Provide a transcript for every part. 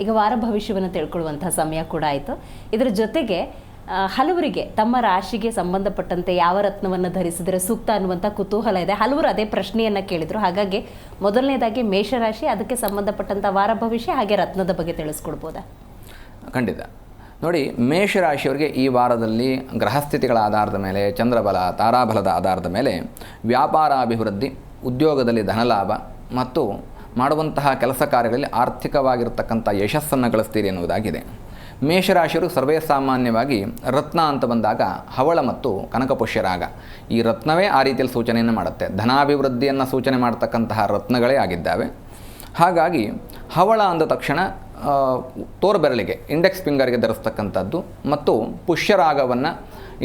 ಈಗ ವಾರ ಭವಿಷ್ಯವನ್ನು ತಿಳ್ಕೊಳ್ಳುವಂತಹ ಸಮಯ ಕೂಡ ಆಯಿತು. ಇದರ ಜೊತೆಗೆ ಹಲವರಿಗೆ ತಮ್ಮ ರಾಶಿಗೆ ಸಂಬಂಧಪಟ್ಟಂತೆ ಯಾವ ರತ್ನವನ್ನು ಧರಿಸಿದರೆ ಸೂಕ್ತ ಅನ್ನುವಂಥ ಕುತೂಹಲ ಇದೆ. ಹಲವರು ಅದೇ ಪ್ರಶ್ನೆಯನ್ನು ಕೇಳಿದರು. ಹಾಗಾಗಿ ಮೊದಲನೇದಾಗಿ ಮೇಷರಾಶಿ, ಅದಕ್ಕೆ ಸಂಬಂಧಪಟ್ಟಂಥ ವಾರ ಭವಿಷ್ಯ ಹಾಗೆ ರತ್ನದ ಬಗ್ಗೆ ತಿಳಿಸ್ಕೊಡ್ಬೋದಾ? ಖಂಡಿತ. ನೋಡಿ, ಮೇಷರಾಶಿಯವರಿಗೆ ಈ ವಾರದಲ್ಲಿ ಗ್ರಹಸ್ಥಿತಿಗಳ ಆಧಾರದ ಮೇಲೆ, ಚಂದ್ರಬಲ, ತಾರಾಬಲದ ಆಧಾರದ ಮೇಲೆ ವ್ಯಾಪಾರ ಅಭಿವೃದ್ಧಿ, ಉದ್ಯೋಗದಲ್ಲಿ ಧನಲಾಭ ಮತ್ತು ಮಾಡುವಂತಹ ಕೆಲಸ ಕಾರ್ಯಗಳಲ್ಲಿ ಆರ್ಥಿಕವಾಗಿರತಕ್ಕಂಥ ಯಶಸ್ಸನ್ನು ಗಳಿಸ್ತೀರಿ ಎನ್ನುವುದಾಗಿದೆ. ಮೇಷರಾಶಿಯವರು ಸರ್ವೇ ಸಾಮಾನ್ಯವಾಗಿ ರತ್ನ ಅಂತ ಬಂದಾಗ ಹವಳ ಮತ್ತು ಕನಕಪುಷ್ಯರಾಗ, ಈ ರತ್ನವೇ ಆ ರೀತಿಯಲ್ಲಿ ಸೂಚನೆಯನ್ನು ಮಾಡುತ್ತೆ. ಧನಾಭಿವೃದ್ಧಿಯನ್ನು ಸೂಚನೆ ಮಾಡತಕ್ಕಂತಹ ರತ್ನಗಳೇ ಆಗಿದ್ದಾವೆ. ಹಾಗಾಗಿ ಹವಳ ಅಂದ ತಕ್ಷಣ ತೋರ್ಬೆರಳಿಗೆ, ಇಂಡೆಕ್ಸ್ ಫಿಂಗರ್ಗೆ ಧರಿಸ್ತಕ್ಕಂಥದ್ದು ಮತ್ತು ಪುಷ್ಯರಾಗವನ್ನು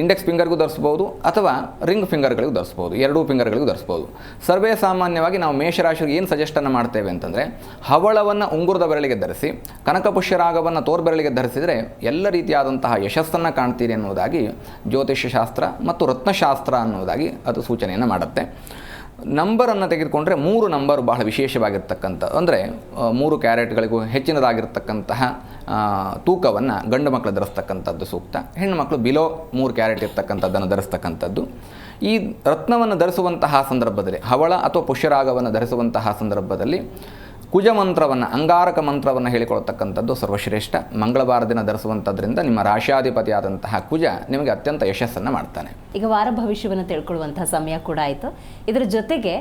ಇಂಡೆಕ್ಸ್ ಫಿಂಗರ್ಗೂ ಧರಿಸ್ಬೋದು ಅಥವಾ ರಿಂಗ್ ಫಿಂಗರ್ಗಳಿಗೂ ಧರಿಸ್ಬೋದು, ಎರಡೂ ಫಿಂಗರ್ಗಳಿಗೂ ಧರಿಸ್ಬೋದು. ಸರ್ವೇ ಸಾಮಾನ್ಯವಾಗಿ ನಾವು ಮೇಷರಾಶಿಗೆ ಏನು ಸಜೆಸ್ಟನ್ನು ಮಾಡ್ತೇವೆ ಅಂತಂದರೆ, ಹವಳವನ್ನು ಉಂಗುರದ ಬೆರಳಿಗೆ ಧರಿಸಿ, ಕನಕಪುಷ್ಯರಾಗವನ್ನು ತೋರ್ಬೆರಳಿಗೆ ಧರಿಸಿದರೆ ಎಲ್ಲ ರೀತಿಯಾದಂತಹ ಯಶಸ್ಸನ್ನು ಕಾಣ್ತೀರಿ ಎನ್ನುವುದಾಗಿ ಜ್ಯೋತಿಷ್ಯ ಶಾಸ್ತ್ರ ಮತ್ತು ರತ್ನಶಾಸ್ತ್ರ ಅನ್ನುವುದಾಗಿ ಅದು ಸೂಚನೆಯನ್ನು ಮಾಡುತ್ತೆ. ನಂಬರನ್ನು ತೆಗೆದುಕೊಂಡ್ರೆ 3 ನಂಬರು ಬಹಳ ವಿಶೇಷವಾಗಿರ್ತಕ್ಕಂಥ, ಅಂದರೆ 3 ಕ್ಯಾರೆಟ್ಗಳಿಗೂ ಹೆಚ್ಚಿನದಾಗಿರ್ತಕ್ಕಂತಹ ತೂಕವನ್ನು ಗಂಡು ಮಕ್ಕಳು ಧರಿಸ್ತಕ್ಕಂಥದ್ದು ಸೂಕ್ತ. ಹೆಣ್ಣು ಮಕ್ಕಳು ಬಿಲೋ 3 ಕ್ಯಾರೆಟ್ ಇರ್ತಕ್ಕಂಥದ್ದನ್ನು ಧರಿಸ್ತಕ್ಕಂಥದ್ದು. ಈ ರತ್ನವನ್ನು ಧರಿಸುವಂತಹ ಸಂದರ್ಭದಲ್ಲಿ, ಹವಳ ಅಥವಾ ಪುಷ್ಯರಾಗವನ್ನು ಧರಿಸುವಂತಹ ಸಂದರ್ಭದಲ್ಲಿ ಕುಜ ಮಂತ್ರವನ್ನು, ಅಂಗಾರಕ ಮಂತ್ರವನ್ನು ಹೇಳಿಕೊಳ್ತಕ್ಕಂಥದ್ದು ಸರ್ವಶ್ರೇಷ್ಠ. ಮಂಗಳವಾರ ದಿನ ಧರಿಸುವಂಥದ್ರಿಂದ ನಿಮ್ಮ ರಾಶ್ಯಾಧಿಪತಿಯಾದಂತಹ ಕುಜ ನಿಮಗೆ ಅತ್ಯಂತ ಯಶಸ್ಸನ್ನು ಮಾಡ್ತಾನೆ. ಈಗ ವಾರ ಭವಿಷ್ಯವನ್ನು ತಿಳ್ಕೊಳ್ಳುವಂತಹ ಸಮಯ ಕೂಡ ಆಯಿತು. ಇದರ ಜೊತೆಗೆ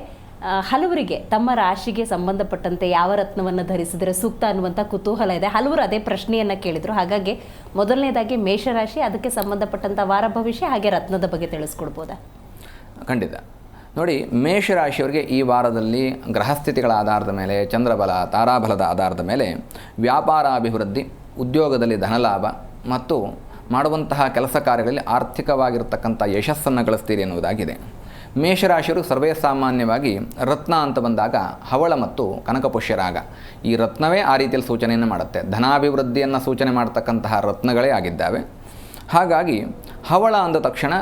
ಹಲವರಿಗೆ ತಮ್ಮ ರಾಶಿಗೆ ಸಂಬಂಧಪಟ್ಟಂತೆ ಯಾವ ರತ್ನವನ್ನು ಧರಿಸಿದರೆ ಸೂಕ್ತ ಅನ್ನುವಂಥ ಕುತೂಹಲ ಇದೆ. ಹಲವರು ಅದೇ ಪ್ರಶ್ನೆಯನ್ನು ಕೇಳಿದರು. ಹಾಗಾಗಿ ಮೊದಲನೇದಾಗಿ ಮೇಷರಾಶಿ, ಅದಕ್ಕೆ ಸಂಬಂಧಪಟ್ಟಂಥ ವಾರ ಭವಿಷ್ಯ ಹಾಗೆ ರತ್ನದ ಬಗ್ಗೆ ತಿಳಿಸ್ಕೊಡ್ಬೋದಾ? ಖಂಡಿತ. ನೋಡಿ, ಮೇಷರಾಶಿಯವರಿಗೆ ಈ ವಾರದಲ್ಲಿ ಗ್ರಹಸ್ಥಿತಿಗಳ ಆಧಾರದ ಮೇಲೆ, ಚಂದ್ರಬಲ, ತಾರಾಬಲದ ಆಧಾರದ ಮೇಲೆ ವ್ಯಾಪಾರ ಅಭಿವೃದ್ಧಿ, ಉದ್ಯೋಗದಲ್ಲಿ ಧನಲಾಭ ಮತ್ತು ಮಾಡುವಂತಹ ಕೆಲಸ ಕಾರ್ಯಗಳಲ್ಲಿ ಆರ್ಥಿಕವಾಗಿರತಕ್ಕಂಥ ಯಶಸ್ಸನ್ನು ಗಳಿಸ್ತೀರಿ ಎನ್ನುವುದಾಗಿದೆ. ಮೇಷರಾಶಿಯವರು ಸರ್ವೇ ಸಾಮಾನ್ಯವಾಗಿ ರತ್ನ ಅಂತ ಬಂದಾಗ ಹವಳ ಮತ್ತು ಕನಕಪುಷ್ಯರಾಗ, ಈ ರತ್ನವೇ ಆ ರೀತಿಯಲ್ಲಿ ಸೂಚನೆಯನ್ನು ಮಾಡುತ್ತೆ. ಧನಾಭಿವೃದ್ಧಿಯನ್ನು ಸೂಚನೆ ಮಾಡತಕ್ಕಂತಹ ರತ್ನಗಳೇ ಆಗಿದ್ದಾವೆ. ಹಾಗಾಗಿ ಹವಳ ಅಂದ ತಕ್ಷಣ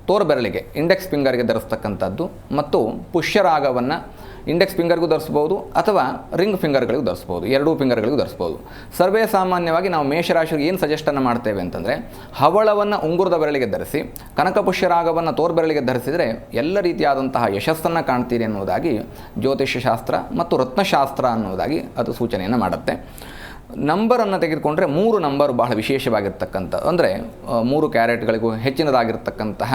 ತೋರ್ಬೆರಳಿಗೆ, ಇಂಡೆಕ್ಸ್ ಫಿಂಗರ್ಗೆ ಧರಿಸ್ತಕ್ಕಂಥದ್ದು ಮತ್ತು ಪುಷ್ಯರಾಗವನ್ನು ಇಂಡೆಕ್ಸ್ ಫಿಂಗರ್ಗೂ ಧರಿಸ್ಬೋದು ಅಥವಾ ರಿಂಗ್ ಫಿಂಗರ್ಗಳಿಗೂ ಧರಿಸ್ಬೋದು, ಎರಡೂ ಫಿಂಗರ್ಗಳಿಗೂ ಧರಿಸ್ಬೋದು. ಸರ್ವೇ ಸಾಮಾನ್ಯವಾಗಿ ನಾವು ಮೇಷರಾಶಿಗೆ ಏನು ಸಜೆಸ್ಟನ್ನು ಮಾಡ್ತೇವೆ ಅಂತಂದರೆ, ಹವಳವನ್ನು ಉಂಗುರದ ಬೆರಳಿಗೆ ಧರಿಸಿ, ಕನಕಪುಷ್ಯರಾಗವನ್ನು ತೋರ್ಬೆರಳಿಗೆ ಧರಿಸಿದರೆ ಎಲ್ಲ ರೀತಿಯಾದಂತಹ ಯಶಸ್ಸನ್ನು ಕಾಣ್ತೀರಿ ಎನ್ನುವುದಾಗಿ ಜ್ಯೋತಿಷ್ಯ ಶಾಸ್ತ್ರ ಮತ್ತು ರತ್ನಶಾಸ್ತ್ರ ಅನ್ನುವುದಾಗಿ ಅದು ಸೂಚನೆಯನ್ನು ಮಾಡುತ್ತೆ. ನಂಬರನ್ನು ತೆಗೆದುಕೊಂಡ್ರೆ 3 ನಂಬರು ಬಹಳ ವಿಶೇಷವಾಗಿರ್ತಕ್ಕಂಥ, ಅಂದರೆ 3 ಕ್ಯಾರೆಟ್ಗಳಿಗೂ ಹೆಚ್ಚಿನದಾಗಿರ್ತಕ್ಕಂತಹ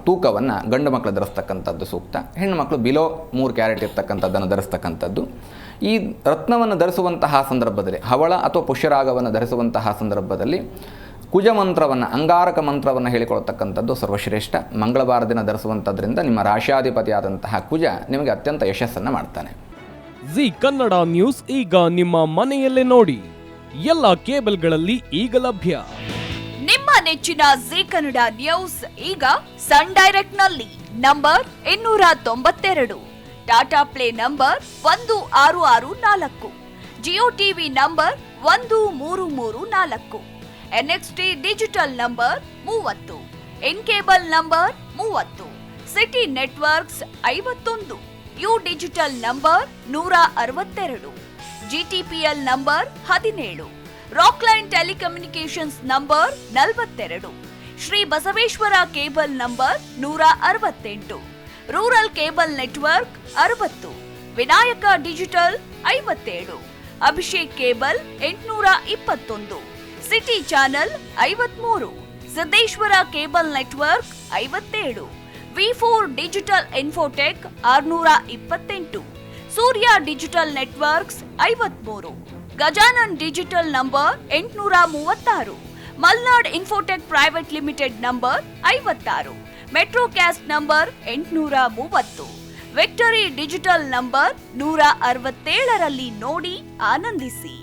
ತೂಕವನ್ನು ಗಂಡು ಮಕ್ಕಳು ಧರಿಸ್ತಕ್ಕಂಥದ್ದು ಸೂಕ್ತ. ಹೆಣ್ಣು ಮಕ್ಕಳು ಬಿಲೋ 3 ಕ್ಯಾರೆಟ್ ಇರ್ತಕ್ಕಂಥದ್ದನ್ನು ಧರಿಸ್ತಕ್ಕಂಥದ್ದು. ಈ ರತ್ನವನ್ನು ಧರಿಸುವಂತಹ ಸಂದರ್ಭದಲ್ಲಿ, ಹವಳ ಅಥವಾ ಪುಷ್ಯರಾಗವನ್ನು ಧರಿಸುವಂತಹ ಸಂದರ್ಭದಲ್ಲಿ ಕುಜ ಮಂತ್ರವನ್ನು, ಅಂಗಾರಕ ಮಂತ್ರವನ್ನು ಹೇಳಿಕೊಳ್ತಕ್ಕಂಥದ್ದು ಸರ್ವಶ್ರೇಷ್ಠ. ಮಂಗಳವಾರ ದಿನ ಧರಿಸುವಂಥದ್ರಿಂದ ನಿಮ್ಮ ರಾಶ್ಯಾಧಿಪತಿಯಾದಂತಹ ಕುಜ ನಿಮಗೆ ಅತ್ಯಂತ ಯಶಸ್ಸನ್ನು ಮಾಡ್ತಾನೆ. ಜಿ ಕನ್ನಡ ನ್ಯೂಸ್ ಈಗ ನಿಮ್ಮ ಮನೆಯಲ್ಲೇ ನೋಡಿ. ಎಲ್ಲ ಕೇಬಲ್ಗಳಲ್ಲಿ ಈಗ ಲಭ್ಯ. ನಿಮ್ಮ ನೆಚ್ಚಿನ ಜಿ ಕನ್ನಡ ನ್ಯೂಸ್ ಈಗ ಸನ್ ಡೈರೆಕ್ಟ್ ನಲ್ಲಿ number 292, Tata play number 1664, Jio TV number 1334, NXT digital number 30, N cable number 30, city networks 51, U digital number 162, GTPL number 17, Rockline telecommunications number 42, Shri Basaveshwara cable number 168, rural cable network 60, Vinayaka digital 57, Abhishek cable 821, city channel 53, Siddeshwara cable network 57, V4 digital Infotech 628, ಸೂರ್ಯ digital networks 53, Gajanan digital number 836, Malnad Infotech private limited number 56, Metrocast number 830, Victory Digital number 167ರಲ್ಲಿ ನೋಡಿ ಆನಂದಿಸಿ.